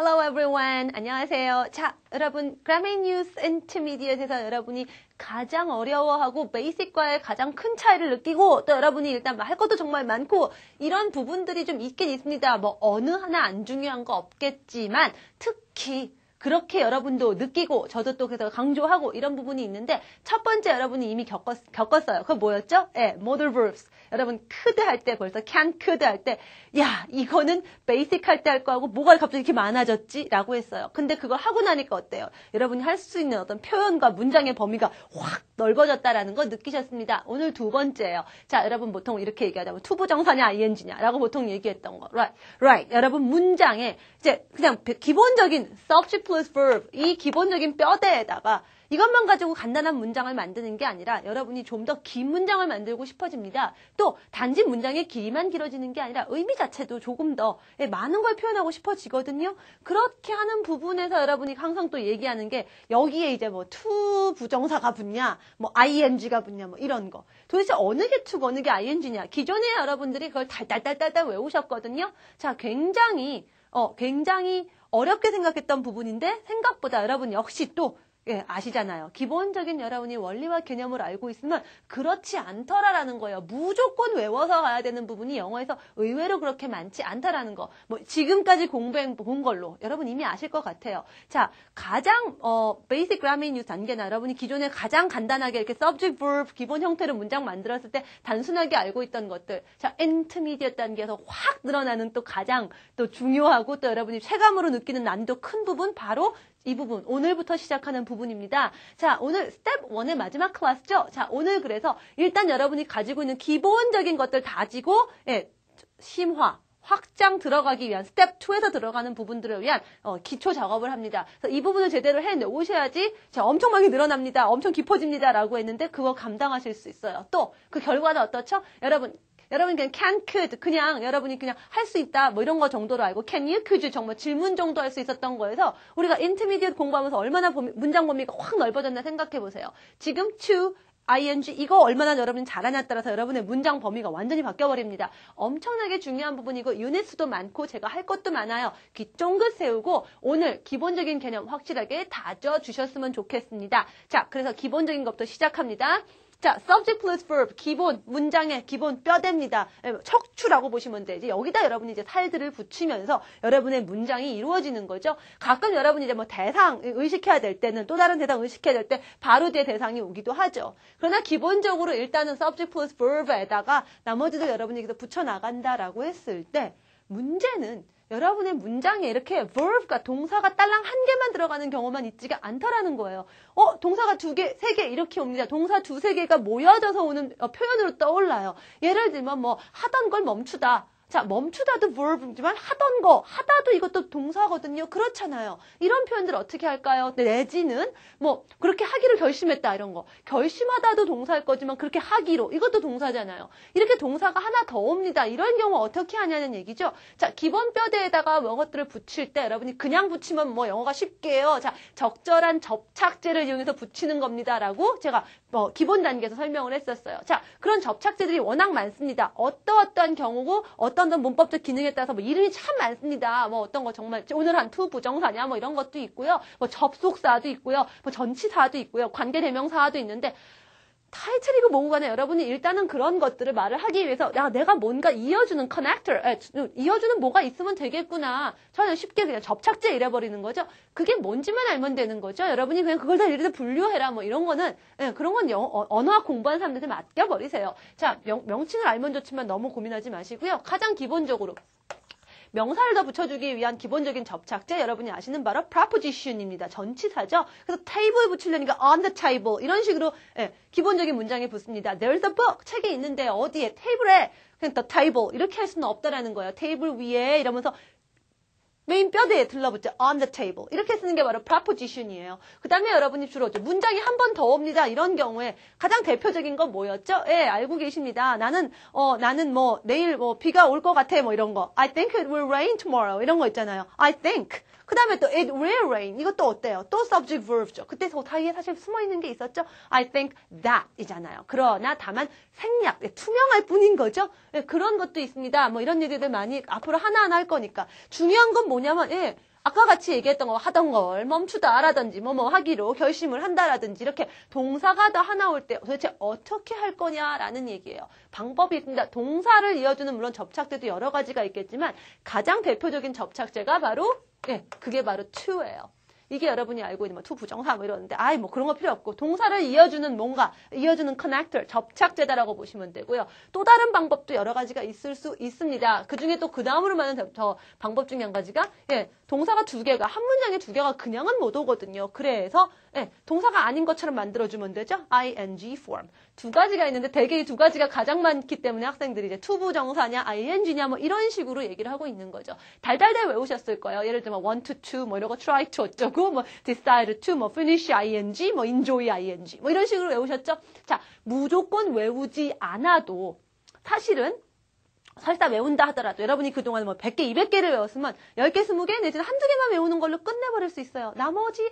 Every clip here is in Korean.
Hello everyone. 안녕하세요. 자, 여러분 Grammy News Intermediate에서 여러분이 가장 어려워하고 베이직과의 가장 큰 차이를 느끼고 또 여러분이 일단 할 것도 정말 많고 이런 부분들이 좀 있긴 있습니다. 뭐 어느 하나 안 중요한 거 없겠지만 특히 그렇게 여러분도 느끼고 저도 또 그래서 강조하고 이런 부분이 있는데 첫 번째 여러분이 이미 겪었어요. 그거 뭐였죠? 예, modal verbs. 여러분 could 할 때 벌써 can could 할 때 야 이거는 basic 할 때 할 거하고 뭐가 갑자기 이렇게 많아졌지? 라고 했어요. 근데 그걸 하고 나니까 어때요? 여러분이 할 수 있는 어떤 표현과 문장의 범위가 확 넓어졌다라는 거 느끼셨습니다. 오늘 두 번째예요. 자, 여러분 보통 이렇게 얘기하자면 투부정사냐 ing냐 라고 보통 얘기했던 거. Right. 여러분 문장에 이제 그냥 기본적인 subject plus verb 이 기본적인 뼈대에다가 이것만 가지고 간단한 문장을 만드는 게 아니라 여러분이 좀 더 긴 문장을 만들고 싶어집니다. 또 단지 문장의 길이만 길어지는 게 아니라 의미 자체도 조금 더 많은 걸 표현하고 싶어지거든요. 그렇게 하는 부분에서 여러분이 항상 또 얘기하는 게 여기에 이제 뭐 to 부정사가 붙냐 뭐 ing가 붙냐 뭐 이런 거. 도대체 어느 게 to고 어느 게 ing냐. 기존에 여러분들이 그걸 달달달달달 외우셨거든요. 자, 굉장히 어렵게 생각했던 부분인데 생각보다 여러분 역시 또 아시잖아요. 기본적인 여러분이 원리와 개념을 알고 있으면 그렇지 않더라라는 거예요. 무조건 외워서 가야 되는 부분이 영어에서 의외로 그렇게 많지 않다라는 거. 뭐 지금까지 공부해 본 걸로 여러분 이미 아실 것 같아요. 자, 가장 basic grammar news 단계나 여러분이 기존에 가장 간단하게 이렇게 subject verb 기본 형태로 문장 만들었을 때 단순하게 알고 있던 것들. 자, intermediate 단계에서 확 늘어나는 또 가장 또 중요하고 또 여러분이 체감으로 느끼는 난이도 큰 부분 바로 이 부분, 오늘부터 시작하는 부분입니다. 자, 오늘 스텝 1의 마지막 클래스죠? 자, 오늘 그래서 일단 여러분이 가지고 있는 기본적인 것들 다지고, 심화, 확장 들어가기 위한 스텝 2에서 들어가는 부분들을 위한 기초 작업을 합니다. 그래서 이 부분을 제대로 해놓으셔야지 자, 엄청 많이 늘어납니다. 엄청 깊어집니다. 라고 했는데 그거 감당하실 수 있어요. 또 그 결과는 어떻죠? 여러분 그냥 can, could, 그냥 여러분이 그냥 할 수 있다 뭐 이런 거 정도로 알고 can you, could 정말 질문 정도 할 수 있었던 거에서 우리가 intermediate 공부하면서 얼마나 문장 범위가 확 넓어졌나 생각해 보세요. 지금 to, ing 이거 얼마나 여러분이 잘하냐에 따라서 여러분의 문장 범위가 완전히 바뀌어버립니다. 엄청나게 중요한 부분이고 유닛 수도 많고 제가 할 것도 많아요. 귀 쫑긋 세우고 오늘 기본적인 개념 확실하게 다져주셨으면 좋겠습니다. 자, 그래서 기본적인 것부터 시작합니다. 자, subject plus verb, 기본, 문장의 기본 뼈대입니다. 척추라고 보시면 되지. 여기다 여러분이 이제 살들을 붙이면서 여러분의 문장이 이루어지는 거죠. 가끔 여러분이 이제 뭐 대상 의식해야 될 때는 또 다른 대상 의식해야 될 때 바로 뒤에 대상이 오기도 하죠. 그러나 기본적으로 일단은 subject plus verb에다가 나머지도 여러분이 여기서 붙여나간다라고 했을 때 문제는 여러분의 문장에 이렇게 verb가 동사가 딸랑 한 개만 들어가는 경우만 있지가 않더라는 거예요. 동사가 두 개, 세 개 이렇게 옵니다. 동사 두세 개가 모여져서 오는 표현으로 떠올라요. 예를 들면 뭐 하던 걸 멈추다. 자, 멈추다도 verb이지만 하던 거, 하다도 이것도 동사거든요. 그렇잖아요. 이런 표현들 어떻게 할까요? 내지는 뭐 그렇게 하기로 결심했다 이런 거. 결심하다도 동사일 거지만 그렇게 하기로 이것도 동사잖아요. 이렇게 동사가 하나 더 옵니다. 이런 경우 어떻게 하냐는 얘기죠. 자, 기본 뼈대에다가 영어들을 붙일 때 여러분이 그냥 붙이면 뭐 영어가 쉽게요. 자, 적절한 접착제를 이용해서 붙이는 겁니다라고 제가 기본 단계에서 설명을 했었어요. 자, 그런 접착제들이 워낙 많습니다. 어떠한 경우고 어떤 문법적 기능에 따라서 뭐 이름이 참 많습니다. 뭐 어떤 거 정말 오늘 한 투 부정사냐 뭐 이런 것도 있고요. 뭐 접속사도 있고요. 뭐 전치사도 있고요. 관계대명사도 있는데 타이틀이고 뭐고 간에 여러분이 일단은 그런 것들을 말을 하기 위해서 내가 뭔가 이어주는 커넥터, 이어주는 뭐가 있으면 되겠구나. 저는 쉽게 그냥 접착제 이래버리는 거죠. 그게 뭔지만 알면 되는 거죠. 여러분이 그냥 그걸 다 이래서 분류해라 뭐 이런 거는 그런 건 언어학 공부하는 사람들한테 맡겨버리세요. 자, 명칭을 알면 좋지만 너무 고민하지 마시고요. 가장 기본적으로 명사를 더 붙여주기 위한 기본적인 접착제 여러분이 아시는 바로 preposition입니다. 전치사죠. 그래서 table에 붙이려니까 on the table 이런 식으로 기본적인 문장에 붙습니다. There's a book 책이 있는데 어디에 테이블에 그냥 the table 이렇게 할 수는 없다라는 거예요. 테이블 위에 이러면서 메인 뼈대에 들러붙죠. on the table. 이렇게 쓰는 게 바로 preposition이에요. 그 다음에 여러분이 주로 문장이 한 번 더 옵니다. 이런 경우에 가장 대표적인 건 뭐였죠? 알고 계십니다. 나는 뭐 내일 뭐 비가 올 것 같아 뭐 이런 거. I think it will rain tomorrow. 이런 거 있잖아요. I think. 그 다음에 또 it will rain. 이것도 어때요? 또 subject verb죠. 그때 사이에 사실 숨어있는 게 있었죠? I think that 이잖아요. 그러나 다만 생략, 투명할 뿐인 거죠? 그런 것도 있습니다. 뭐 이런 얘기들 많이 앞으로 하나하나 할 거니까. 중요한 건 뭐냐면 아까 같이 얘기했던 거 하던 걸 멈추다라든지 뭐 하기로 결심을 한다라든지 이렇게 동사가 더 하나 올 때 도대체 어떻게 할 거냐라는 얘기예요. 방법이 있습니다. 동사를 이어주는 물론 접착제도 여러 가지가 있겠지만 가장 대표적인 접착제가 바로 그게 바로 to예요. 이게 여러분이 알고 있는 to 부정사 뭐 이러는데 뭐 그런 거 필요 없고 동사를 이어주는 뭔가 이어주는 connector 접착제다라고 보시면 되고요. 또 다른 방법도 여러 가지가 있을 수 있습니다. 그중에 또 그 다음으로 많은 저 방법 중에 한 가지가 동사가 두 개가 한 문장에 두 개가 그냥은 못 오거든요. 그래서 동사가 아닌 것처럼 만들어주면 되죠. ing form. 두 가지가 있는데 대개 이 두 가지가 가장 많기 때문에 학생들이 이제 to 부정사냐 ing냐 뭐 이런 식으로 얘기를 하고 있는 거죠. 달달달 외우셨을 거예요. 예를 들면 want to to 뭐 이런 거 try to 어쩌고 뭐 decide to 뭐 finish ing 뭐 enjoy ing 뭐 이런 식으로 외우셨죠. 자, 무조건 외우지 않아도 사실은 설사 외운다 하더라도 여러분이 그동안 뭐 100개, 200개를 외웠으면 10개, 20개 내지는 한두 개만 외우는 걸로 끝내버릴 수 있어요. 나머지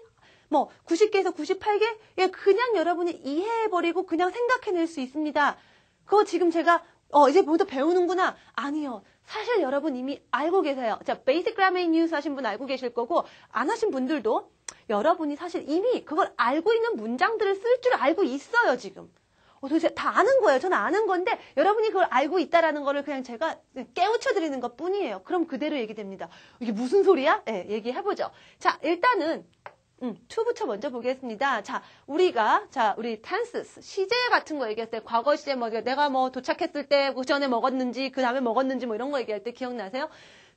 90개에서 98개? 그냥 여러분이 이해해버리고 그냥 생각해낼 수 있습니다. 그거 지금 제가 이제 모두 배우는구나. 아니요. 사실 여러분 이미 알고 계세요. 자, 베이직 그라머 뉴스 하신 분 알고 계실 거고 안 하신 분들도 여러분이 사실 이미 그걸 알고 있는 문장들을 쓸 줄 알고 있어요, 지금. 도대체 다 아는 거예요. 저는 아는 건데 여러분이 그걸 알고 있다라는 거를 그냥 제가 깨우쳐 드리는 것 뿐이에요. 그럼 그대로 얘기됩니다. 이게 무슨 소리야? 얘기해보죠. 자, 일단은 to부터 먼저 보겠습니다. 자, 우리 tenses, 시제 같은 거 얘기했을 때, 과거 시제 내가 도착했을 때, 그 전에 먹었는지, 그 다음에 먹었는지 이런 거 얘기할 때 기억나세요?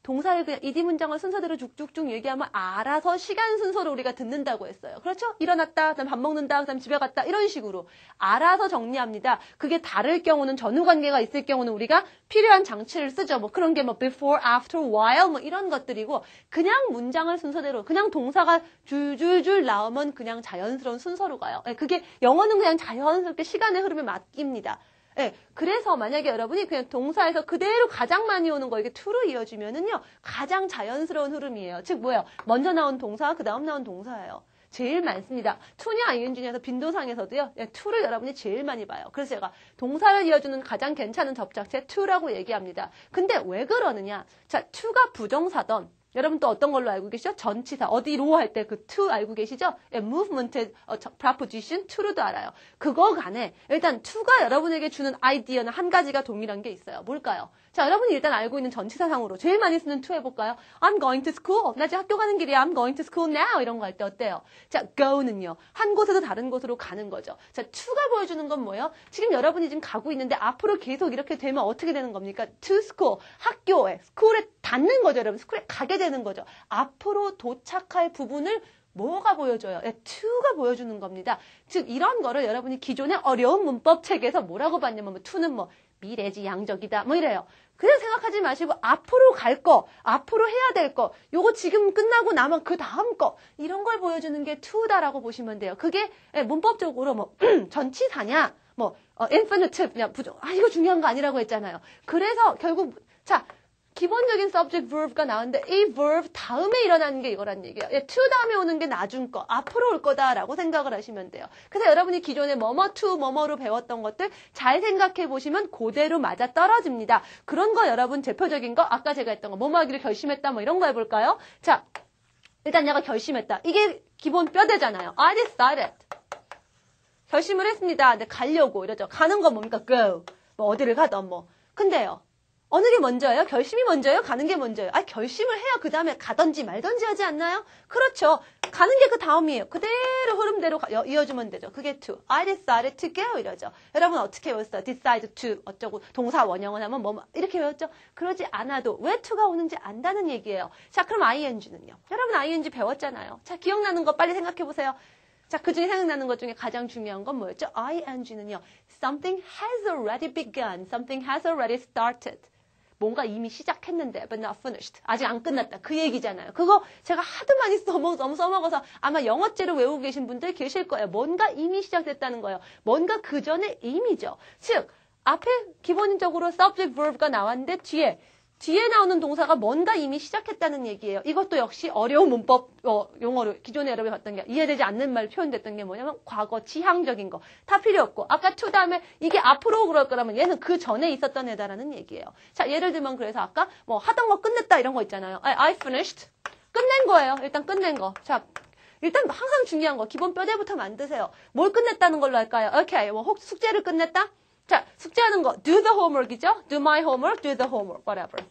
동사를 그냥 이디 문장을 순서대로 쭉쭉쭉 얘기하면 알아서 시간 순서로 우리가 듣는다고 했어요. 그렇죠? 일어났다, 그다음 밥 먹는다, 그다음 집에 갔다 이런 식으로 알아서 정리합니다. 그게 다를 경우는 전후 관계가 있을 경우는 우리가 필요한 장치를 쓰죠. 그런 게 before, after, while 이런 것들이고 그냥 문장을 순서대로 그냥 동사가 줄줄줄 나오면 그냥 자연스러운 순서로 가요. 그게 영어는 그냥 자연스럽게 시간의 흐름에 맡깁니다. 그래서 만약에 여러분이 그냥 동사에서 그대로 가장 많이 오는 거 이게 to로 이어지면은요 가장 자연스러운 흐름이에요. 즉 뭐예요? 먼저 나온 동사, 그 다음 나온 동사예요. 제일 많습니다. to냐 ing냐에서 빈도상에서도요 to를 여러분이 제일 많이 봐요. 그래서 제가 동사를 이어주는 가장 괜찮은 접착제 to라고 얘기합니다. 근데 왜 그러느냐? 자, to가 부정사던 여러분 또 어떤 걸로 알고 계시죠? 전치사. 어디로 할 때 그 to 알고 계시죠? movement, preposition, to로도 알아요. 그거 간에 일단 to가 여러분에게 주는 아이디어는 한 가지가 동일한 게 있어요. 뭘까요? 자, 여러분이 일단 알고 있는 전치사상으로 제일 많이 쓰는 to 해볼까요? I'm going to school. 나 지금 학교 가는 길이야. I'm going to school now. 이런 거 할 때 어때요? 자, go는요. 한 곳에서 다른 곳으로 가는 거죠. 자, to가 보여주는 건 뭐예요? 지금 여러분이 지금 가고 있는데 앞으로 계속 이렇게 되면 어떻게 되는 겁니까? to school. 학교에, school에 닿는 거죠, 여러분. school에 가게 되는 거죠. 앞으로 도착할 부분을 뭐가 보여줘요? to가 보여주는 겁니다. 즉 이런 거를 여러분이 기존의 어려운 문법 책에서 뭐라고 봤냐면 to는 미래지향적이다 이래요. 그냥 생각하지 마시고 앞으로 갈 거, 앞으로 해야 될 거, 요거 지금 끝나고 나면 그 다음 거 이런 걸 보여주는 게 to다라고 보시면 돼요. 그게 문법적으로 전치사냐, infinitive, 부정, 이거 중요한 거 아니라고 했잖아요. 그래서 결국 자. 기본적인 subject verb가 나오는데 이 verb 다음에 일어나는 게 이거란 얘기예요. to 다음에 오는 게 나중 거, 앞으로 올 거다라고 생각을 하시면 돼요. 그래서 여러분이 기존에 to, 뭐뭐로 배웠던 것들 잘 생각해 보시면 그대로 맞아 떨어집니다. 그런 거 여러분 대표적인 거 아까 제가 했던 거 뭐뭐 하기로 결심했다 이런 거 해볼까요? 자, 일단 내가 결심했다. 이게 기본 뼈대잖아요. I decided. 결심을 했습니다. 근데 가려고 이러죠. 가는 건 뭡니까? go. 어디를 가던 근데요. 어느 게 먼저예요? 결심이 먼저예요? 가는 게 먼저예요? 결심을 해야 그 다음에 가든지 말든지 하지 않나요? 그렇죠. 가는 게 그 다음이에요. 그대로 흐름대로 이어주면 되죠. 그게 to. I decided to go 이러죠. 여러분 어떻게 외웠어요? decide to 어쩌고 동사 원형을 하면 이렇게 외웠죠? 그러지 않아도 왜 to가 오는지 안다는 얘기예요. 자, 그럼 ing는요? 여러분 ing 배웠잖아요. 자, 기억나는 거 빨리 생각해 보세요. 자, 그 중에 생각나는 것 중에 가장 중요한 건 뭐였죠? ing는요. Something has already begun. Something has already started. 뭔가 이미 시작했는데 but not finished. 아직 안 끝났다. 그 얘기잖아요. 그거 제가 하도 많이 너무 써먹어서 아마 영어째로 외우고 계신 분들 계실 거예요. 뭔가 이미 시작됐다는 거예요. 뭔가 그 전에 이미죠. 즉 앞에 기본적으로 subject verb가 나왔는데 뒤에 나오는 동사가 뭔가 이미 시작했다는 얘기예요. 이것도 역시 어려운 문법 용어로 기존에 여러분이 봤던 게 이해되지 않는 말 표현됐던 게 뭐냐면 과거 지향적인 거 다 필요 없고 아까 to 다음에 이게 앞으로 그럴 거라면 얘는 그 전에 있었던 애다라는 얘기예요. 자, 예를 들면 그래서 아까 하던 거 끝냈다 이런 거 있잖아요. I finished 끝낸 거예요. 일단 끝낸 거. 자, 일단 항상 중요한 거. 기본 뼈대부터 만드세요. 뭘 끝냈다는 걸로 할까요? 오케이. 뭐 혹시 숙제를 끝냈다? 자, 숙제하는 거. Do the homework이죠? Do my homework, do the homework, whatever.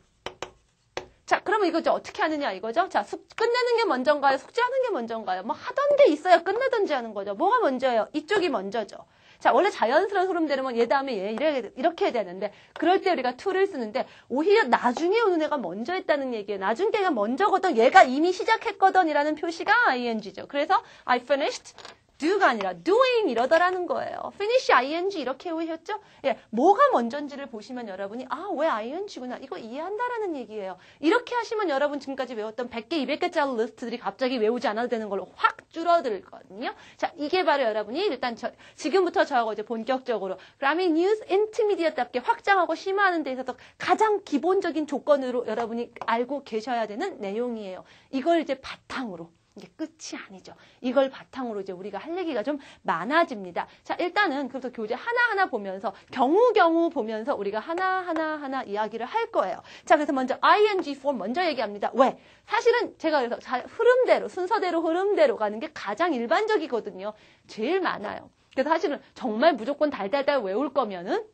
자, 그러면 이거죠. 어떻게 하느냐 이거죠. 자, 끝내는 게 먼저인가요? 숙제하는 게 먼저인가요? 뭐 하던 게 있어야 끝내든지 하는 거죠. 뭐가 먼저예요? 이쪽이 먼저죠. 자, 원래 자연스러운 흐름대로면 얘 다음에 얘 이렇게 해야 되는데 그럴 때 우리가 to를 쓰는데 오히려 나중에 오는 애가 먼저 했다는 얘기예요. 나중 애가 먼저거든. 얘가 이미 시작했거든 이라는 표시가 ing죠. 그래서 I finished do가 아니라 doing 이러더라는 거예요. finish ing 이렇게 외우셨죠? 예, 뭐가 먼저인지를 보시면 여러분이 왜 ing구나 이거 이해한다라는 얘기예요. 이렇게 하시면 여러분 지금까지 외웠던 100개, 200개짜리 리스트들이 갑자기 외우지 않아도 되는 걸로 확 줄어들거든요. 자, 이게 바로 여러분이 일단 지금부터 저하고 이제 본격적으로 그라밍 뉴스 인터미디어답게 확장하고 심화하는 데 있어서 가장 기본적인 조건으로 여러분이 알고 계셔야 되는 내용이에요. 이걸 이제 바탕으로 이게 끝이 아니죠. 이걸 바탕으로 이제 우리가 할 얘기가 좀 많아집니다. 자, 일단은 그래서 교재 하나하나 보면서 경우 보면서 우리가 하나 이야기를 할 거예요. 자, 그래서 먼저 ing form 먼저 얘기합니다. 왜? 사실은 제가 그래서 흐름대로 순서대로 흐름대로 가는 게 가장 일반적이거든요. 제일 많아요. 그래서 사실은 정말 무조건 달달달 외울 거면은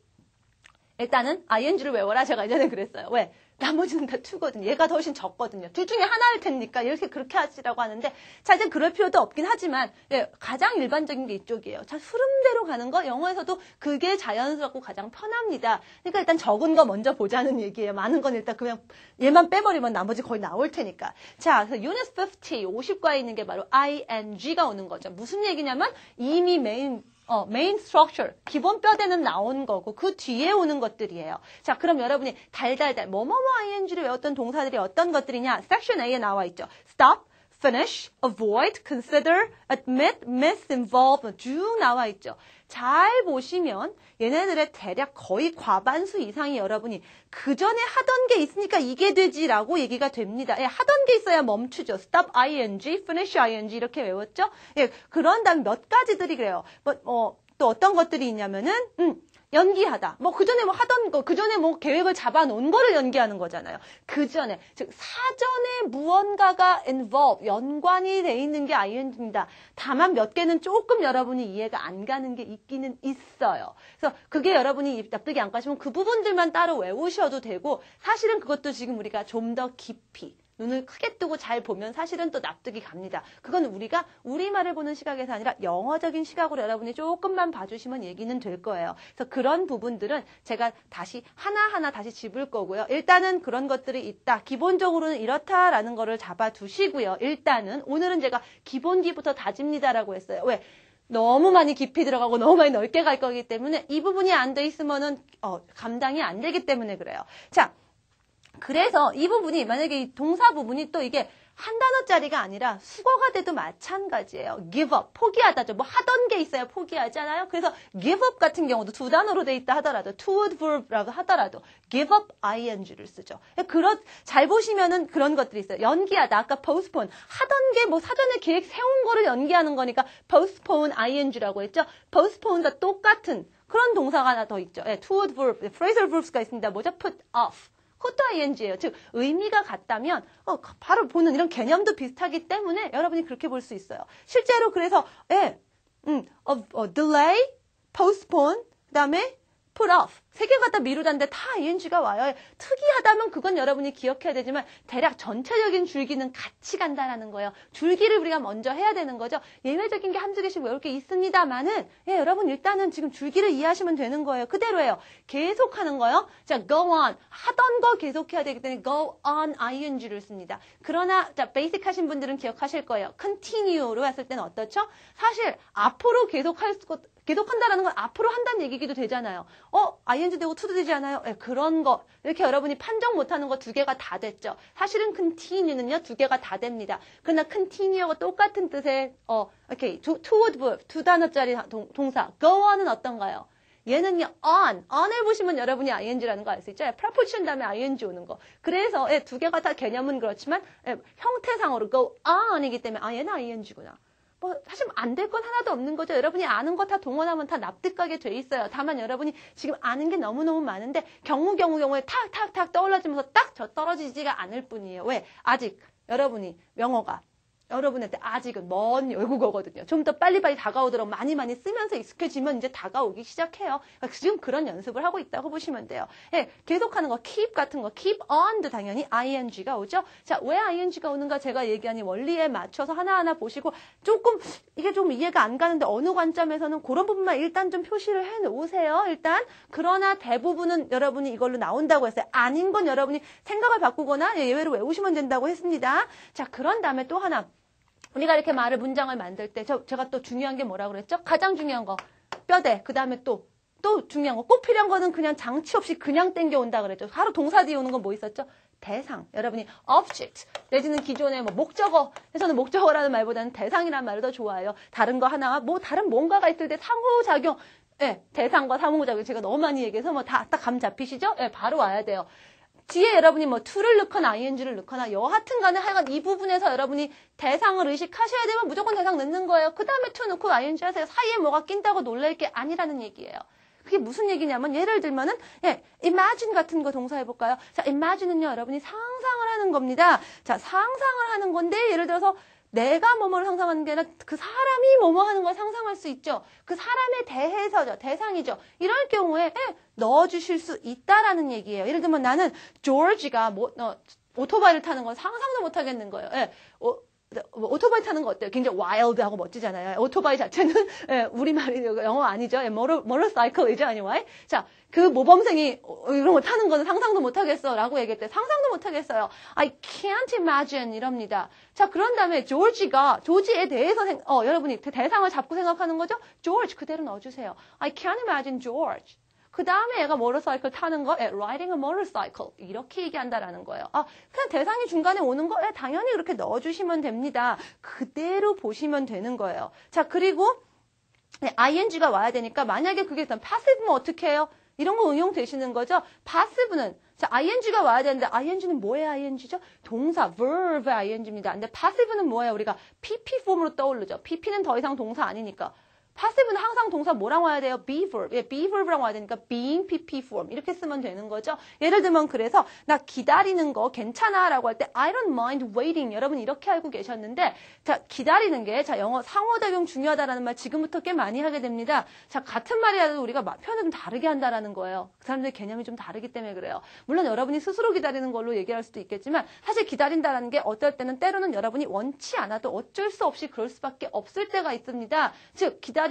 일단은 ing를 외워라. 제가 예전에 그랬어요. 왜? 나머지는 다 투거든요. 얘가 더 훨씬 적거든요. 둘 중에 하나일 테니까 이렇게 그렇게 하시라고 하는데 사실 그럴 필요도 없긴 하지만 예, 가장 일반적인 게 이쪽이에요. 자, 흐름대로 가는 거 영어에서도 그게 자연스럽고 가장 편합니다. 그러니까 일단 적은 거 먼저 보자는 얘기예요. 많은 건 일단 그냥 얘만 빼버리면 나머지 거의 나올 테니까. 자, 그래서 Unit 50과에 있는 게 바로 ing가 오는 거죠. 무슨 얘기냐면 이미 메인 스트럭처, 기본 뼈대는 나온 거고 그 뒤에 오는 것들이에요. 자, 그럼 여러분이 달달달 뭐뭐뭐 ing를 외웠던 동사들이 어떤 것들이냐? 섹션 A에 나와 있죠. Stop, finish, avoid, consider, admit, miss, involve 쭉 나와 있죠. 잘 보시면 얘네들의 대략 거의 과반수 이상이 여러분이 그 전에 하던 게 있으니까 이게 되지라고 얘기가 됩니다. 예, 하던 게 있어야 멈추죠. Stop ing, finish ing 이렇게 외웠죠. 예, 그런 다음 몇 가지들이 그래요. 또 어떤 것들이 있냐면은 연기하다. 뭐 그전에 뭐 하던 거, 그전에 뭐 계획을 잡아놓은 거를 연기하는 거잖아요. 그전에, 즉 사전에 무언가가 involve, 연관이 돼 있는 게 ing입니다. 다만 몇 개는 조금 여러분이 이해가 안 가는 게 있기는 있어요. 그래서 그게 여러분이 납득이 안 가시면 그 부분들만 따로 외우셔도 되고 사실은 그것도 지금 우리가 좀 더 깊이 눈을 크게 뜨고 잘 보면 사실은 또 납득이 갑니다. 그건 우리가 우리말을 보는 시각에서 아니라 영어적인 시각으로 여러분이 조금만 봐주시면 얘기는 될 거예요. 그래서 그런 부분들은 제가 다시 하나하나 다시 짚을 거고요. 일단은 그런 것들이 있다. 기본적으로는 이렇다라는 거를 잡아두시고요. 일단은 오늘은 제가 기본기부터 다집니다라고 했어요. 왜? 너무 많이 깊이 들어가고 너무 많이 넓게 갈 거기 때문에 이 부분이 안 돼 있으면은 감당이 안 되기 때문에 그래요. 자, 그래서 이 부분이 만약에 이 동사 부분이 또 이게 한 단어짜리가 아니라 수거가 돼도 마찬가지예요. give up, 포기하다죠. 뭐 하던 게 있어야 포기하잖아요. 그래서 give up 같은 경우도 두 단어로 돼 있다 하더라도 toed verb라고 하더라도 give up ing를 쓰죠. 잘 보시면은 그런 것들이 있어요. 연기하다. 아까 postpone. 하던 게 뭐 사전에 계획 세운 거를 연기하는 거니까 postpone ing라고 했죠. postpone과 똑같은 그런 동사가 하나 더 있죠. 예, toed verb, phrasal verbs가 있습니다. 뭐죠? put off. 그것도 ing예요. 즉 의미가 같다면 바로 보는 이런 개념도 비슷하기 때문에 여러분이 그렇게 볼 수 있어요. 실제로 그래서 delay, postpone, 그다음에 put off. 세 개 갖다 미루다는데 다 ing가 와요. 특이하다면 그건 여러분이 기억해야 되지만 대략 전체적인 줄기는 같이 간다라는 거예요. 줄기를 우리가 먼저 해야 되는 거죠. 예외적인 게 한두 개씩 외울 게 있습니다만은 여러분 일단은 지금 줄기를 이해하시면 되는 거예요. 그대로예요. 계속하는 거요. 자, go on. 하던 거 계속해야 되기 때문에 go on ing를 씁니다. 그러나 자, 베이직 하신 분들은 기억하실 거예요. continue로 했을 때는 어떻죠? 사실 앞으로 계속한다라는 건 앞으로 한다는 얘기기도 되잖아요. ing 되고 to도 되지 않아요? 네, 그런 거. 이렇게 여러분이 판정 못하는 거 두 개가 다 됐죠. 사실은 continue는요, 두 개가 다 됩니다. 그러나 continue하고 똑같은 뜻의, toward verb, 두 단어짜리 동사. go on은 어떤가요? 얘는요, on을 보시면 여러분이 ing라는 거 알 수 있죠? preposition 다음에 ing 오는 거. 그래서, 두 개가 다 개념은 그렇지만, 형태상으로 go on이기 때문에, 얘는 ing구나. 사실 안 될 건 하나도 없는 거죠. 여러분이 아는 거 다 동원하면 다 납득하게 돼 있어요. 다만 여러분이 지금 아는 게 너무너무 많은데 경우에 탁탁탁 떠올라지면서 딱 떨어지지가 않을 뿐이에요. 왜? 아직 여러분이 영어가 여러분한테 아직은 먼 외국어거든요. 좀 더 빨리빨리 다가오도록 많이 쓰면서 익숙해지면 이제 다가오기 시작해요. 그러니까 지금 그런 연습을 하고 있다고 보시면 돼요. 예, 계속하는 거, keep 같은 거, keep on도 당연히 ing가 오죠. 자, 왜 ing가 오는가 제가 얘기한 이 원리에 맞춰서 하나하나 보시고 조금 이게 좀 이해가 안 가는데 어느 관점에서는 그런 부분만 일단 좀 표시를 해 놓으세요. 일단 그러나 대부분은 여러분이 이걸로 나온다고 했어요. 아닌 건 여러분이 생각을 바꾸거나 예외로 외우시면 된다고 했습니다. 자, 그런 다음에 또 하나. 우리가 이렇게 문장을 만들 때, 제가 또 중요한 게 뭐라고 그랬죠? 가장 중요한 거, 뼈대. 그 다음에 또 중요한 거, 꼭 필요한 거는 그냥 장치 없이 그냥 땡겨온다 그랬죠. 바로 동사 뒤에 오는 건 뭐 있었죠? 대상. 여러분이 object, 내지는 기존의 뭐 목적어에서는 목적어라는 말보다는 대상이라는 말을 더 좋아해요. 다른 거 하나, 뭐 다른 뭔가가 있을 때 상호작용, 예, 대상과 상호작용 제가 너무 많이 얘기해서 뭐 딱 감 잡히시죠? 예, 바로 와야 돼요. 뒤에 여러분이 뭐 to를 넣거나 ing를 넣거나 여하튼 간에 하여간 이 부분에서 여러분이 대상을 의식하셔야 되면 무조건 대상 넣는 거예요. 그 다음에 to 넣고 ing 하세요. 사이에 뭐가 낀다고 놀랄 게 아니라는 얘기예요. 그게 무슨 얘기냐면 예를 들면은 imagine 같은 거 동사 해볼까요? 자, imagine은요 여러분이 상상을 하는 겁니다. 자, 상상을 하는 건데 예를 들어서 내가 뭐뭐를 상상하는 게 아니라 그 사람이 뭐뭐 하는 걸 상상할 수 있죠. 그 사람에 대해서죠. 대상이죠. 이럴 경우에 넣어주실 수 있다라는 얘기예요. 예를 들면 나는 조지가 오토바이를 타는 건 상상도 못 하겠는 거예요. 오토바이 타는 거 어때요? 굉장히 와일드하고 멋지잖아요. 오토바이 자체는 우리말이 영어 아니죠. motorcycle이죠, anyway. 자, 그 모범생이 이런 거 타는 거는 상상도 못 하겠어 라고 얘기했대. 상상도 못 하겠어요. I can't imagine 이럽니다. 자, 그런 다음에 조지에 대해서 여러분이 그 대상을 잡고 생각하는 거죠? George 그대로 넣어주세요. I can't imagine George. 그 다음에 얘가 모터사이클 타는 거, riding a motorcycle. 이렇게 얘기한다라는 거예요. 그냥 대상이 중간에 오는 거, 당연히 그렇게 넣어주시면 됩니다. 그대로 보시면 되는 거예요. 자, 그리고, ing가 와야 되니까, 만약에 그게 일단 passive면 어떻게 해요? 이런 거 응용되시는 거죠? passive는, 자, ing가 와야 되는데, ing는 뭐의 ing죠? 동사, verb의 ing입니다. 근데 passive는 뭐예요? 우리가 pp 폼으로 떠오르죠. pp는 더 이상 동사 아니니까. passive는 항상 동사 뭐랑 와야 돼요? be verb. be verb랑 와야 되니까 being pp form. 이렇게 쓰면 되는 거죠. 예를 들면 그래서 나 기다리는 거 괜찮아 라고 할 때 I don't mind waiting. 여러분 이렇게 알고 계셨는데 자, 기다리는 게 자, 영어 상호작용 중요하다라는 말 지금부터 꽤 많이 하게 됩니다. 자, 같은 말이라도 우리가 표현을 좀 다르게 한다라는 거예요. 그 사람들의 개념이 좀 다르기 때문에 그래요. 물론 여러분이 스스로 기다리는 걸로 얘기할 수도 있겠지만 사실 기다린다라는 게 어떨 때는 때로는 여러분이 원치 않아도 어쩔 수 없이 그럴 수밖에 없을 때가 있습니다. 즉 기다리게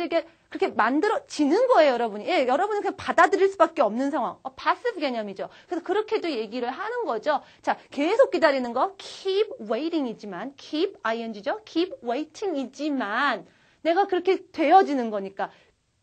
그렇게 만들어지는 거예요, 여러분이. 여러분은 그냥 받아들일 수밖에 없는 상황. passive 개념이죠. 그래서 그렇게도 얘기를 하는 거죠. 자, 계속 기다리는 거 keep waiting이지만 keep ing죠. keep waiting이지만 내가 그렇게 되어지는 거니까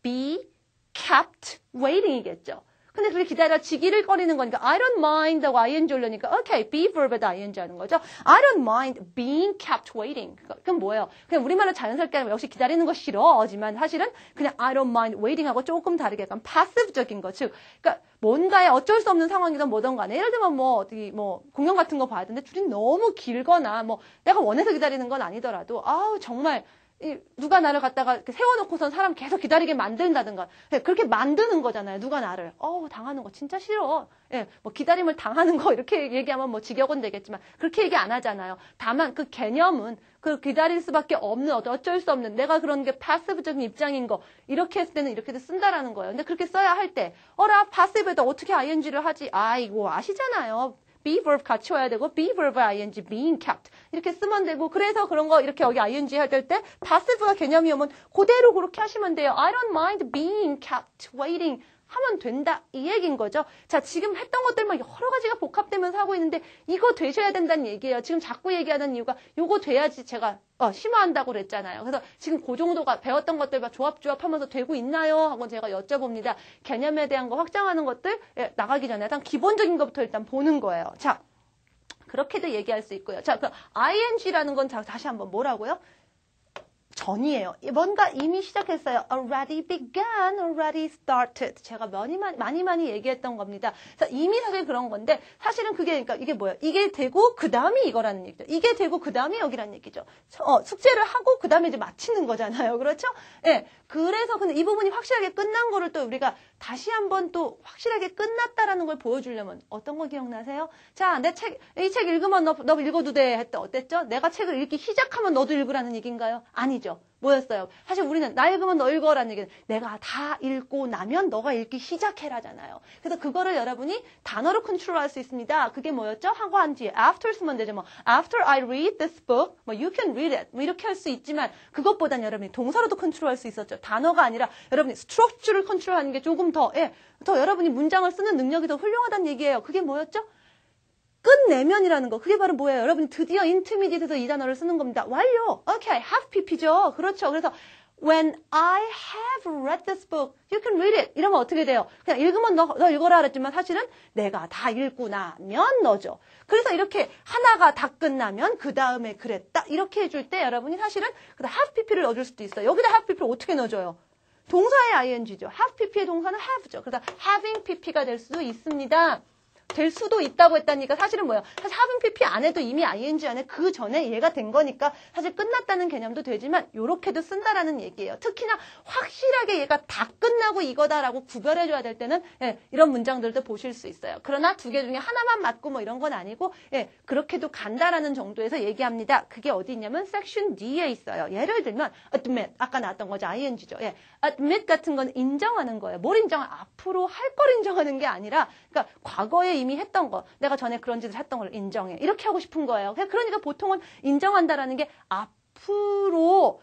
be kept waiting이겠죠. 근데 그렇게 기다려지기를 꺼리는 거니까 I don't mind 하고 ing 올려니까 okay, be verb에다 ing 하는 거죠. I don't mind being kept waiting. 그건 뭐예요? 그냥 우리말로 자연스럽게 하면 역시 기다리는 거 싫어. 하지만 사실은 그냥 I don't mind waiting 하고 조금 다르게 약간 passive적인 거. 즉, 그러니까 뭔가에 어쩔 수 없는 상황이든 뭐든 간에 예를 들면 공연 같은 거 봐야 되는데 줄이 너무 길거나 내가 원해서 기다리는 건 아니더라도 정말 누가 나를 갖다가 세워놓고선 사람 계속 기다리게 만든다든가 그렇게 만드는 거잖아요. 누가 나를 당하는 거 진짜 싫어. 기다림을 당하는 거 이렇게 얘기하면 직역은 되겠지만 그렇게 얘기 안 하잖아요. 다만 그 개념은 그 기다릴 수밖에 없는 어쩔 수 없는 내가 그런 게 패시브적인 입장인 거 이렇게 했을 때는 이렇게도 쓴다라는 거예요. 근데 그렇게 써야 할 때 패시브에다 어떻게 ing를 하지? 이거 아시잖아요. be verb 같이 와야 되고 be verb ing being kept 이렇게 쓰면 되고 그래서 그런 거 이렇게 여기 ing 할 때 passive가 개념이 오면 그대로 그렇게 하시면 돼요. I don't mind being kept waiting 하면 된다 이 얘기인 거죠. 자, 지금 했던 것들만 여러 가지가 복합되면서 하고 있는데 이거 되셔야 된다는 얘기예요. 지금 자꾸 얘기하는 이유가 요거 돼야지 제가 심화한다고 그랬잖아요. 그래서 지금 그 정도가 배웠던 것들과 조합하면서 되고 있나요? 하고 제가 여쭤봅니다. 개념에 대한 거 확장하는 것들 나가기 전에 일단 기본적인 것부터 일단 보는 거예요. 자, 그렇게도 얘기할 수 있고요. 자, 그 ing라는 건 다시 한번 뭐라고요? 전이에요. 뭔가 이미 시작했어요. already began, already started. 제가 많이 얘기했던 겁니다. 그래서 이미 사실 그런 건데 사실은 그게 그러니까 이게 뭐예요? 이게 되고 그 다음이 이거라는 얘기죠. 이게 되고 그 다음이 여기라는 얘기죠. 숙제를 하고 그 다음에 이제 마치는 거잖아요. 그렇죠? 예. 그래서 근데 이 부분이 확실하게 끝난 거를 또 우리가 다시 한번 또 확실하게 끝났다라는 걸 보여주려면 어떤 거 기억나세요? 자, 이 책 읽으면 너 읽어도 돼. 했다. 어땠죠? 내가 책을 읽기 시작하면 너도 읽으라는 얘기인가요? 아니죠. 뭐였어요? 사실 우리는 나 읽으면 너 읽어라는 얘기는 내가 다 읽고 나면 너가 읽기 시작해라잖아요. 그래서 그거를 여러분이 단어로 컨트롤할 수 있습니다. 그게 뭐였죠? 하고 한 뒤에 after 쓰면 되죠. 뭐 after I read this book, 뭐 you can read it. 뭐 이렇게 할 수 있지만 그것보단 여러분이 동사로도 컨트롤할 수 있었죠. 단어가 아니라 여러분이 스트럭처를 컨트롤하는 게 조금 더 여러분이 문장을 쓰는 능력이 더 훌륭하다는 얘기예요. 그게 뭐였죠? 끝내면이라는 거. 그게 바로 뭐예요? 여러분 드디어 intermediate에서 이 단어를 쓰는 겁니다. 완료. Okay, have pp죠. 그렇죠. 그래서 when I have read this book, you can read it. 이러면 어떻게 돼요? 그냥 읽으면 너 읽어라 그랬지만 사실은 내가 다 읽고 나면 너죠. 그래서 이렇게 하나가 다 끝나면 그 다음에 그랬다. 이렇게 해줄 때 여러분이 사실은 have pp를 넣어줄 수도 있어요. 여기다 have pp를 어떻게 넣어줘요? 동사의 ing죠. have pp의 동사는 have죠. 그래서 having pp가 될 수도 있습니다. 될 수도 있다고 했다니까 사실은 뭐예요? 사실 having pp 안에도 이미 ing 안에 그 전에 얘가 된 거니까 사실 끝났다는 개념도 되지만 요렇게도 쓴다라는 얘기예요. 특히나 확실하게 얘가 다 끝나고 이거다라고 구별해줘야 될 때는 이런 문장들도 보실 수 있어요. 그러나 두 개 중에 하나만 맞고 뭐 이런 건 아니고 그렇게도 간다라는 정도에서 얘기합니다. 그게 어디 있냐면 섹션 D에 있어요. 예를 들면 admit, 아까 나왔던 거죠. ing죠. admit 같은 건 인정하는 거예요. 뭘 인정하? 앞으로 할 걸 인정하는 게 아니라 그러니까 과거에 이미 했던 거, 내가 전에 그런 짓을 했던 걸 인정해. 이렇게 하고 싶은 거예요. 그러니까 보통은 인정한다라는 게 앞으로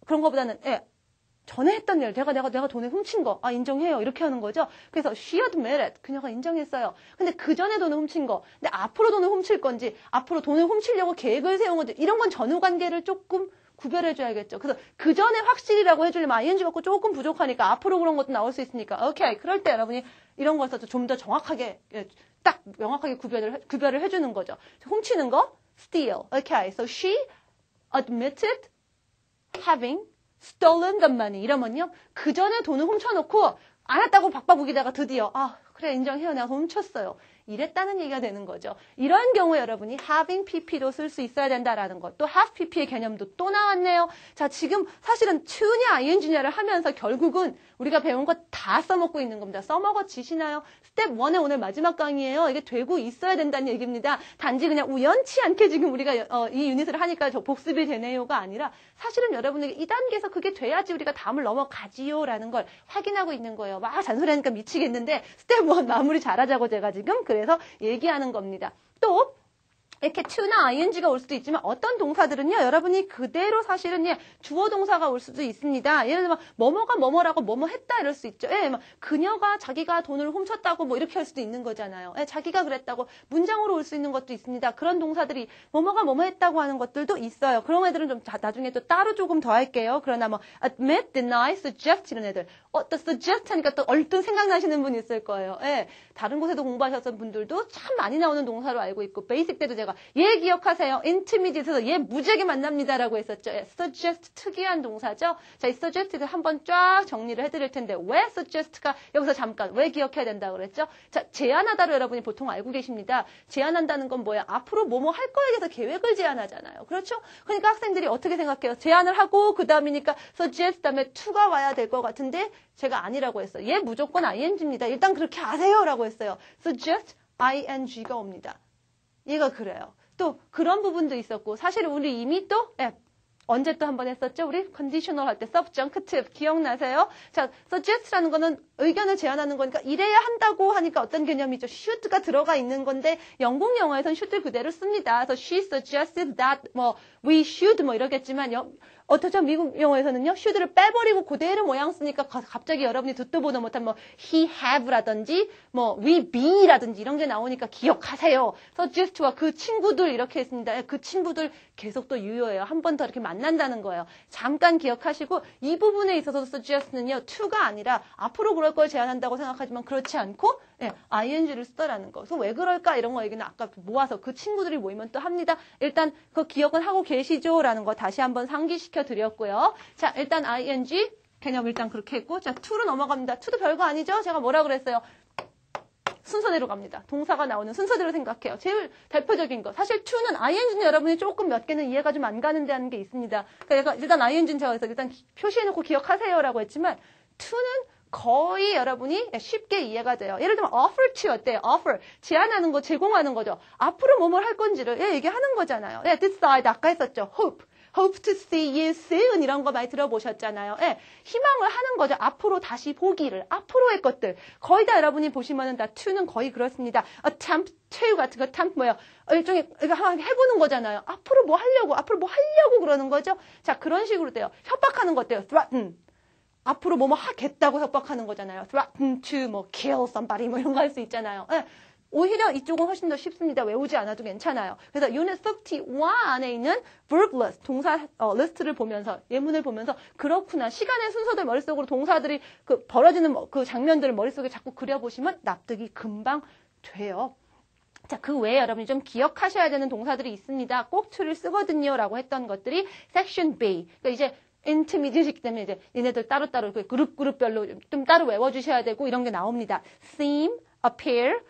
그런 거보다는 전에 했던 일, 내가 돈을 훔친 거, 인정해요. 이렇게 하는 거죠. 그래서 she admitted, 그녀가 인정했어요. 근데 그 전에 돈을 훔친 거, 근데 앞으로 돈을 훔칠 건지, 앞으로 돈을 훔치려고 계획을 세운 건지, 이런 건 전후 관계를 조금 구별해줘야겠죠. 그래서 그 전에 확실히라고 해주려면 ing 갖고 조금 부족하니까 앞으로 그런 것도 나올 수 있으니까. 오케이. 그럴 때 여러분이 이런 거에서 좀 더 정확하게, 딱 명확하게 구별을 해주는 거죠. 훔치는 거, steal. Okay. So she admitted having stolen the money. 이러면요. 그 전에 돈을 훔쳐놓고 안 했다고 박박우기다가 드디어 그래 인정해요. 내가 돈 훔쳤어요. 이랬다는 얘기가 되는 거죠. 이런 경우에 여러분이 having pp도 쓸 수 있어야 된다라는 것. 또 have pp의 개념도 또 나왔네요. 자, 지금 사실은 to냐 ing냐를 하면서 결국은 우리가 배운 거 다 써먹고 있는 겁니다. 써먹어지시나요? 스텝 1의 오늘 마지막 강의예요. 이게 되고 있어야 된다는 얘기입니다. 단지 그냥 우연치 않게 지금 우리가 이 유닛을 하니까 저 복습이 되네요가 아니라 사실은 여러분에게 이 단계에서 그게 돼야지 우리가 다음을 넘어가지요라는 걸 확인하고 있는 거예요. 막 잔소리하니까 미치겠는데 스텝 1 마무리 잘하자고 제가 지금 그래서 얘기하는 겁니다. 또 이렇게 to나 ing가 올 수도 있지만 어떤 동사들은요. 여러분이 그대로 사실은 주어 동사가 올 수도 있습니다. 예를 들면 뭐뭐가 뭐뭐라고 뭐뭐 했다 이럴 수 있죠. 그녀가 자기가 돈을 훔쳤다고 뭐 이렇게 할 수도 있는 거잖아요. 자기가 그랬다고 문장으로 올 수 있는 것도 있습니다. 그런 동사들이 뭐뭐가 뭐뭐 했다고 하는 것들도 있어요. 그런 애들은 좀 나중에 또 따로 조금 더 할게요. 그러나 뭐 admit, deny, suggest 이런 애들 또 suggest 하니까 또 얼른 생각나시는 분 있을 거예요. 다른 곳에도 공부하셨던 분들도 참 많이 나오는 동사로 알고 있고 베이직 때도 제가 얘 기억하세요. intermediate에서 얘 무지하게 만납니다라고 했었죠. suggest 특이한 동사죠. 자, 이 suggest를 한번 쫙 정리를 해드릴 텐데 왜 suggest가 여기서 잠깐 왜 기억해야 된다고 그랬죠? 자, 제안하다를 여러분이 보통 알고 계십니다. 제안한다는 건 뭐야? 앞으로 뭐뭐 할 거에 대해서 계획을 제안하잖아요. 그렇죠? 그러니까 학생들이 어떻게 생각해요? 제안을 하고 그 다음이니까 suggest 다음에 to가 와야 될 것 같은데 제가 아니라고 했어요. 얘 무조건 ing입니다. 일단 그렇게 아세요라고 했어요. suggest ing가 옵니다. 얘가 그래요. 또 그런 부분도 있었고 사실 우리 이미 또 언제 또 한번 했었죠? 우리 conditional 할 때 subjunctive 기억나세요? 자, suggest라는 거는 의견을 제안하는 거니까 이래야 한다고 하니까 어떤 개념이죠? should가 들어가 있는 건데 영국 영어에서는 should 그대로 씁니다. 그래서 she suggested that we should 이러겠지만 어떠죠? 미국 영어에서는요, should를 빼버리고 그대로 모양 쓰니까 갑자기 여러분이 듣도 보도 못한 he have라든지 we be라든지 이런 게 나오니까 기억하세요. suggest와 그 친구들 이렇게 했습니다. 그 친구들 계속 또 유효해요. 한 번 더 이렇게 만난다는 거예요. 잠깐 기억하시고 이 부분에 있어서 suggest는요. to가 아니라 앞으로 그럴 걸 제안한다고 생각하지만 그렇지 않고 ing를 쓰더라는 거. 그래서 왜 그럴까 이런 거 얘기는 아까 모아서 그 친구들이 모이면 또 합니다. 일단 그 기억은 하고 계시죠? 라는 거 다시 한번 상기시켜 드렸고요. 자, 일단 ing 개념 일단 그렇게 했고 자, to로 넘어갑니다. to도 별거 아니죠? 제가 뭐라 그랬어요? 순서대로 갑니다. 동사가 나오는 순서대로 생각해요. 제일 대표적인 거. 사실 to는 ing는 여러분이 조금 몇 개는 이해가 좀 안 가는데 하는 게 있습니다. 그러니까 일단 ing는 제가 그래서 일단 표시해놓고 기억하세요라고 했지만 to는 거의 여러분이 쉽게 이해가 돼요. 예를 들면 offer to 어때요? offer. 제안하는 거, 제공하는 거죠. 앞으로 뭐뭘 할 건지를 얘기하는 거잖아요. decide 아까 했었죠. hope to see you soon 이런 거 많이 들어보셨잖아요. 희망을 하는 거죠. 앞으로 다시 보기를. 앞으로의 것들. 거의 다 여러분이 보시면은 다 to는 거의 그렇습니다. attempt to 같은 거 attempt 뭐예요? 일종의 해보는 거잖아요. 앞으로 뭐 하려고 그러는 거죠. 자, 그런 식으로 돼요. 협박하는 거 어때요? threaten. 앞으로 뭐뭐 하겠다고 협박하는 거잖아요. threaten to 뭐 kill somebody 뭐 이런 거 할 수 있잖아요. 오히려 이쪽은 훨씬 더 쉽습니다. 외우지 않아도 괜찮아요. 그래서 Unit 51 안에 있는 verb list, 동사 리스트를 보면서, 예문을 보면서 그렇구나. 시간의 순서들 머릿속으로 동사들이 벌어지는 그 장면들을 머릿속에 자꾸 그려보시면 납득이 금방 돼요. 자, 그 외에 여러분이 좀 기억하셔야 되는 동사들이 있습니다. 꼭 to를 쓰거든요. 라고 했던 것들이 Section B. 그러니까 이제 intermediate이기 때문에 이제 얘네들 따로따로 그룹별로 좀 따로 외워주셔야 되고 이런 게 나옵니다. seem, appear,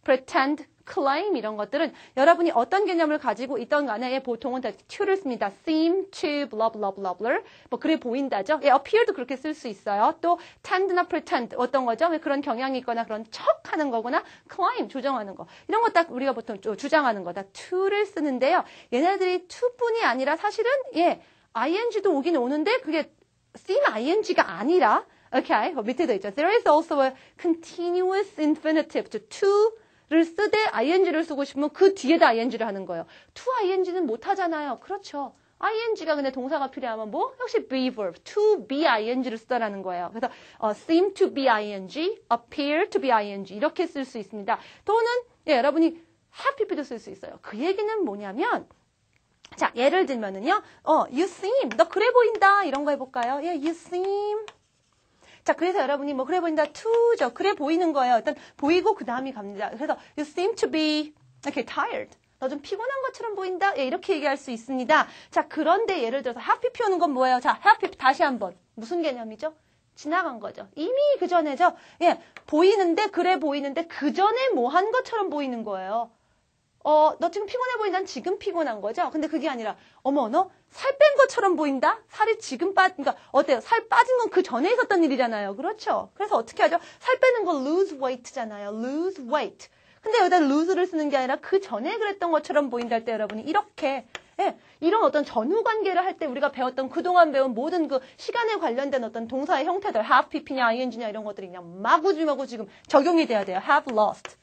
pretend, claim 이런 것들은 여러분이 어떤 개념을 가지고 있던 간에 보통은 다 to를 씁니다. seem to blah blah blah blah 뭐 그래 보인다죠. appear도 그렇게 쓸 수 있어요. 또 tend나 pretend 어떤 거죠? 그런 경향이 있거나 그런 척하는 거거나 claim 조정하는 거 이런 거 딱 우리가 보통 주장하는 거다. to를 쓰는데요. 얘네들이 to뿐이 아니라 사실은 ing도 오긴 오는데 그게 seem ing가 아니라 okay, 밑에도 있죠. There is also a continuous infinitive. to를 쓰되 ing를 쓰고 싶으면 그 뒤에다 ing를 하는 거예요. to ing는 못 하잖아요. 그렇죠. ing가 근데 동사가 필요하면 뭐? 역시 be verb. to be ing를 쓰다라는 거예요. 그래서 seem to be ing, appear to be ing 이렇게 쓸 수 있습니다. 또는 여러분이 have pp도 쓸 수 있어요. 그 얘기는 뭐냐면 자, 예를 들면은요. you seem. 너 그래 보인다. 이런 거 해볼까요? you seem. 자, 그래서 여러분이 뭐 그래 보인다 to죠. 그래 보이는 거예요. 일단 보이고 그 다음이 갑니다. 그래서 you seem to be okay, tired. 너 좀 피곤한 것처럼 보인다. 이렇게 얘기할 수 있습니다. 자, 그런데 예를 들어서 happy 피우는 건 뭐예요? 자, happy 다시 한번. 무슨 개념이죠? 지나간 거죠. 이미 그 전에죠. 보이는데 그래 보이는데 그 전에 뭐 한 것처럼 보이는 거예요. 너 지금 피곤해 보인다. 난 지금 피곤한 거죠? 근데 그게 아니라, 어머, 너 살 뺀 것처럼 보인다? 살이 지금 그러니까, 어때요? 살 빠진 건 그 전에 있었던 일이잖아요. 그렇죠? 그래서 어떻게 하죠? 살 빼는 거 lose weight잖아요. lose weight. 근데 여기다 lose를 쓰는 게 아니라 그 전에 그랬던 것처럼 보인다 할 때 여러분이 이렇게, 이런 어떤 전후 관계를 할 때 우리가 배웠던 그동안 배운 모든 그 시간에 관련된 어떤 동사의 형태들, have, pp냐, ing냐 이런 것들이 그냥 마구마구 지금 적용이 돼야 돼요. have lost.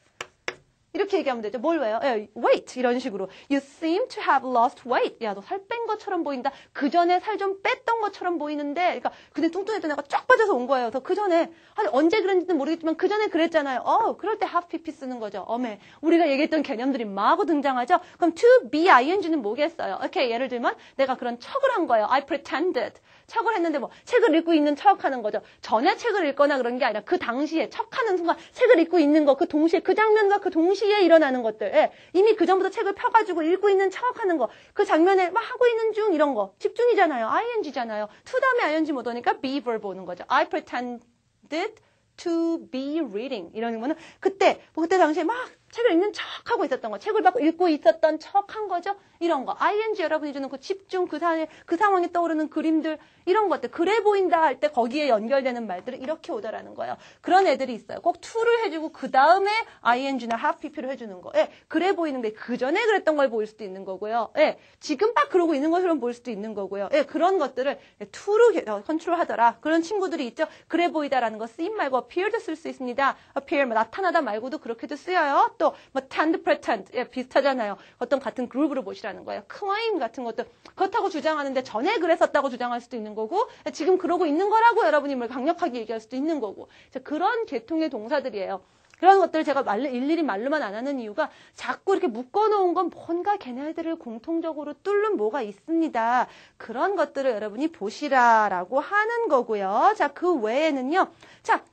이렇게 얘기하면 되죠. 뭘 왜요? weight 이런 식으로. You seem to have lost weight. 야, 너 살 뺀 것처럼 보인다. 그 전에 살 좀 뺐던 것처럼 보이는데, 그러니까 근데 뚱뚱했던 애가 쫙 빠져서 온 거예요. 그래서 그 전에 언제 그랬는지는 모르겠지만 그 전에 그랬잖아요. 그럴 때 have pp 쓰는 거죠. 우리가 얘기했던 개념들이 마구 등장하죠. 그럼 to be ing는 뭐겠어요? 오케이, 예를 들면 내가 그런 척을 한 거예요. I pretended. 척을 했는데 뭐 책을 읽고 있는 척하는 거죠. 전에 책을 읽거나 그런 게 아니라 그 당시에 척하는 순간 책을 읽고 있는 거, 그 동시에 그 장면과 그 동시에 일어나는 것들. 이미 그 전부터 책을 펴가지고 읽고 있는 척하는 거, 그 장면에 막 하고 있는 중 이런 거 집중이잖아요. ing잖아요. to 다음에 ing 못 오니까 be verb 오는 거죠. I pretended to be reading 이러는 거는 그때 당시에 막 책을 읽는 척하고 있었던 거, 책을 막 읽고 있었던 척한 거죠. 이런 거. ing 여러분이 주는 그 집중, 그 상황에 떠오르는 그림들, 이런 것들. 그래 보인다 할 때 거기에 연결되는 말들을 이렇게 오더라는 거예요. 그런 애들이 있어요. 꼭 to를 해주고 그 다음에 ing나 have pp를 해주는 거. 그래 보이는 게 그 전에 그랬던 걸 보일 수도 있는 거고요. 지금 막 그러고 있는 것처럼 보일 수도 있는 거고요. 그런 것들을 to로 컨트롤하더라. 그런 친구들이 있죠. 그래 보이다라는 거 seem 말고 appear도 쓸 수 있습니다. appear, 나타나다 말고도 그렇게도 쓰여요. 또 뭐 tend, pretend 비슷하잖아요. 어떤 같은 그룹으로 보시라는 거예요. claim 같은 것도 그렇다고 주장하는데 전에 그랬었다고 주장할 수도 있는 거고 지금 그러고 있는 거라고 여러분이 뭘 강력하게 얘기할 수도 있는 거고 그런 계통의 동사들이에요. 그런 것들을 제가 일일이 말로만 안 하는 이유가 자꾸 이렇게 묶어놓은 건 뭔가 걔네들을 공통적으로 뚫는 뭐가 있습니다. 그런 것들을 여러분이 보시라라고 하는 거고요. 자, 그 외에는요. 자,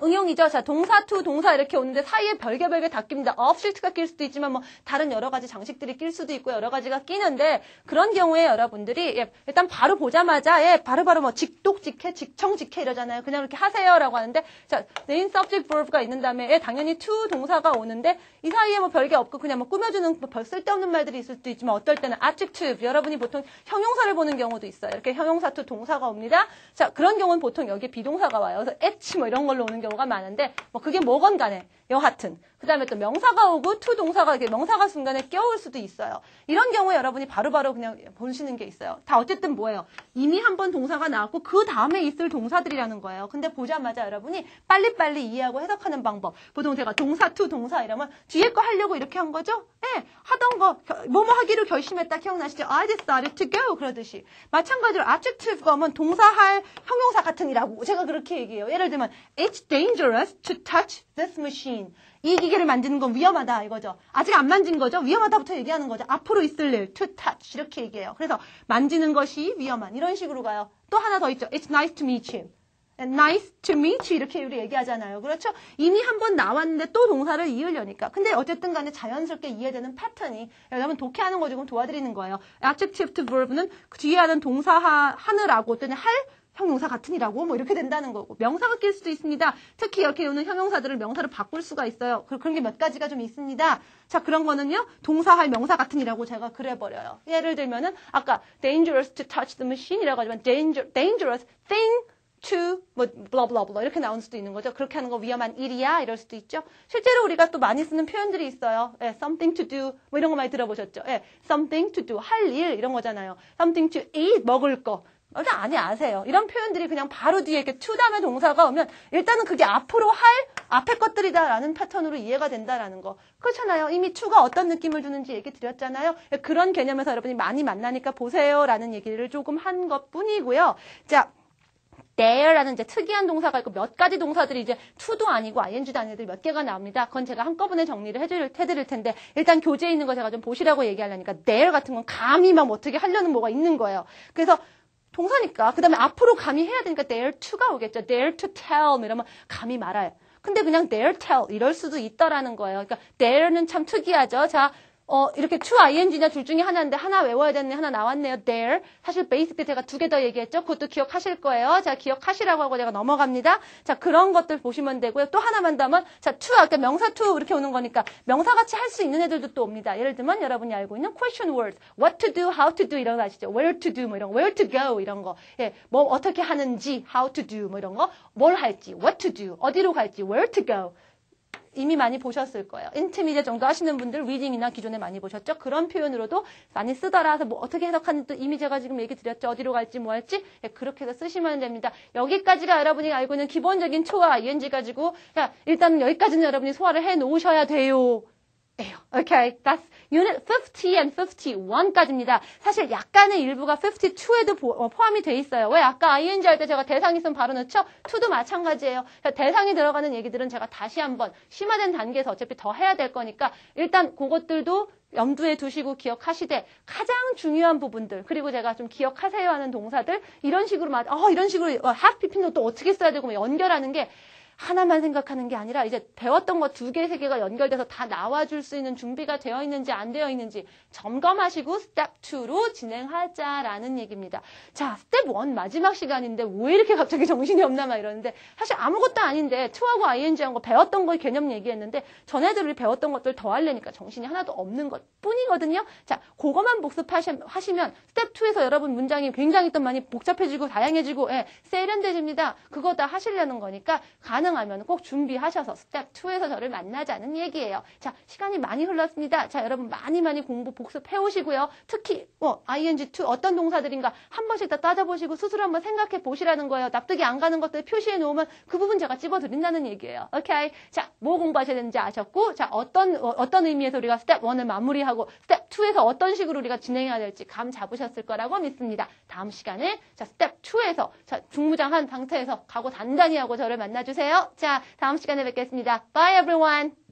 응용이죠. 자, 동사 to 동사 이렇게 오는데 사이에 별개 다 낍니다. 업실트가 낄 수도 있지만 뭐 다른 여러 가지 장식들이 낄 수도 있고 여러 가지가 끼는데 그런 경우에 여러분들이 일단 바로 보자마자 바로바로 뭐 직독직해, 직청직해 이러잖아요. 그냥 이렇게 하세요라고 하는데 자, main subject verb가 있는 다음에 당연히 to 동사가 오는데 이 사이에 뭐 별게 없고 그냥 뭐 꾸며주는 뭐 별 쓸데없는 말들이 있을 수도 있지만 어떨 때는 adjective 여러분이 보통 형용사를 보는 경우도 있어요. 이렇게 형용사 to 동사가 옵니다. 자, 그런 경우는 보통 여기 비동사가 와요. 그래서 at 뭐 이런 걸로 오는 경우가 많은데 뭐 그게 뭐건 간에 여하튼 그 다음에 또 명사가 오고 to 동사가 이렇게 명사가 순간에 껴올 수도 있어요. 이런 경우에 여러분이 바로바로 그냥 보시는 게 있어요. 다 어쨌든 뭐예요? 이미 한 번 동사가 나왔고 그 다음에 있을 동사들이라는 거예요. 근데 보자마자 여러분이 빨리빨리 이해하고 해석하는 방법. 보통 제가 동사 to 동사 이러면 뒤에 거 하려고 이렇게 한 거죠? 네, 하던 거 뭐뭐 하기로 결심했다 기억나시죠? I decided to go 그러듯이 마찬가지로 adjective가 오면 동사할 형용사 같은이라고 제가 그렇게 얘기해요. 예를 들면 It's dangerous to touch this machine. 이 기계를 만지는 건 위험하다 이거죠. 아직 안 만진 거죠. 위험하다부터 얘기하는 거죠. 앞으로 있을 일, to touch 이렇게 얘기해요. 그래서 만지는 것이 위험한 이런 식으로 가요. 또 하나 더 있죠. It's nice to meet you. nice to meet you 이렇게 우리 얘기하잖아요. 그렇죠? 이미 한 번 나왔는데 또 동사를 이으려니까. 근데 어쨌든 간에 자연스럽게 이해되는 패턴이 여러분 독해하는 거 조금 도와드리는 거예요. adjective to verb는 그 뒤에 하는 동사 하느라고 또는 할 형용사 같은이라고 뭐 이렇게 된다는 거고 명사가 낄 수도 있습니다. 특히 이렇게 오는 형용사들을 명사로 바꿀 수가 있어요. 그런 게 몇 가지가 좀 있습니다. 자, 그런 거는요. 동사할 명사 같은이라고 제가 그래버려요. 예를 들면은 아까 dangerous to touch the machine이라고 하지만 dangerous thing to 뭐 blah blah blah 이렇게 나올 수도 있는 거죠. 그렇게 하는 거 위험한 일이야 이럴 수도 있죠. 실제로 우리가 또 많이 쓰는 표현들이 있어요. something to do 뭐 이런 거 많이 들어보셨죠. something to do 할 일 이런 거잖아요. something to eat 먹을 거. 아니 아세요. 이런 표현들이 그냥 바로 뒤에 이렇게 to 다음에 동사가 오면 일단은 그게 앞으로 할 앞에 것들이다라는 패턴으로 이해가 된다라는 거. 그렇잖아요. 이미 to가 어떤 느낌을 주는지 얘기 드렸잖아요. 그런 개념에서 여러분이 많이 만나니까 보세요라는 얘기를 조금 한 것뿐이고요. 자, there라는 이제 특이한 동사가 있고 몇 가지 동사들이 이제 to도 아니고 ing도 아닌 몇 개가 나옵니다. 그건 제가 한꺼번에 정리를 해드릴 텐데 일단 교재에 있는 거 제가 좀 보시라고 얘기하려니까 there 같은 건 감히 막 어떻게 하려는 뭐가 있는 거예요. 그래서 동사니까 그 다음에 앞으로 감히 해야 되니까 dare to가 오겠죠. dare to tell 이러면 감히 말아요. 근데 그냥 dare tell 이럴 수도 있다라는 거예요. 그러니까 dare는 참 특이하죠. 자, 이렇게 to ing냐 둘 중에 하나인데 하나 외워야 되네 하나 나왔네요. there. 사실 베이직 때 제가 2개 더 얘기했죠. 그것도 기억하실 거예요. 자, 기억하시라고 하고 제가 넘어갑니다. 자, 그런 것들 보시면 되고요. 또 하나만 더면 자, to 아까 명사 to 이렇게 오는 거니까 명사같이 할 수 있는 애들도 또 옵니다. 예를 들면 여러분이 알고 있는 question words. what to do, how to do 이런 거 아시죠? where to do 뭐 이런 거, where to go 이런 거. 예, 뭐 어떻게 하는지, how to do 뭐 이런 거. 뭘 할지, what to do, 어디로 갈지, where to go. 이미 많이 보셨을 거예요. 인터미디어 정도 하시는 분들 리딩이나 기존에 많이 보셨죠? 그런 표현으로도 많이 쓰더라. 뭐 어떻게 해석하는지 또 이미 제가 지금 얘기 드렸죠. 어디로 갈지 뭐 할지 그렇게 해서 쓰시면 됩니다. 여기까지가 여러분이 알고 있는 기본적인 to와 ing 가지고 일단 여기까지는 여러분이 소화를 해 놓으셔야 돼요. Okay, that's unit 50 and 51까지입니다. 사실 약간의 일부가 52에도 포함이 돼 있어요. 왜? 아까 ing 할 때 제가 대상 있으면 바로 넣죠? to도 마찬가지예요. 그러니까 대상이 들어가는 얘기들은 제가 다시 한번 심화된 단계에서 어차피 더 해야 될 거니까 일단 그것들도 염두에 두시고 기억하시되 가장 중요한 부분들 그리고 제가 좀 기억하세요 하는 동사들 이런 식으로 이런 식으로 have pp는 또 어떻게 써야 되고 연결하는 게 하나만 생각하는 게 아니라 이제 배웠던 거 2개, 3개가 연결돼서 다 나와줄 수 있는 준비가 되어 있는지 안 되어 있는지 점검하시고 스텝 2로 진행하자라는 얘기입니다. 자, 스텝 1 마지막 시간인데 왜 이렇게 갑자기 정신이 없나 막 이러는데 사실 아무것도 아닌데 to하고 ing한 거 배웠던 거 개념 얘기했는데 전애들이 배웠던 것들 더 하려니까 정신이 하나도 없는 것 뿐이거든요. 자, 그것만 복습하시면 스텝 2에서 여러분 문장이 굉장히 또 많이 복잡해지고 다양해지고 세련돼집니다. 그거 다 하시려는 거니까 가능하면 꼭 준비하셔서 스텝 2에서 저를 만나자는 얘기예요. 자, 시간이 많이 흘렀습니다. 자, 여러분 많이 공부 복습해 오시고요. 특히 ing2 어떤 동사들인가 한 번씩 다 따져보시고 스스로 한번 생각해 보시라는 거예요. 납득이 안 가는 것들 표시해 놓으면 그 부분 제가 찝어드린다는 얘기예요. 오케이? 자, 뭐 공부하셔야 되는지 아셨고 자, 어떤 의미에서 우리가 스텝 1을 마무리하고 스텝 2에서 어떤 식으로 우리가 진행해야 될지 감 잡으셨을 거라고 믿습니다. 다음 시간에 자, 스텝 2에서 자, 중무장한 상태에서 각오 단단히 하고 저를 만나주세요. 자, 다음 시간에 뵙겠습니다. Bye everyone!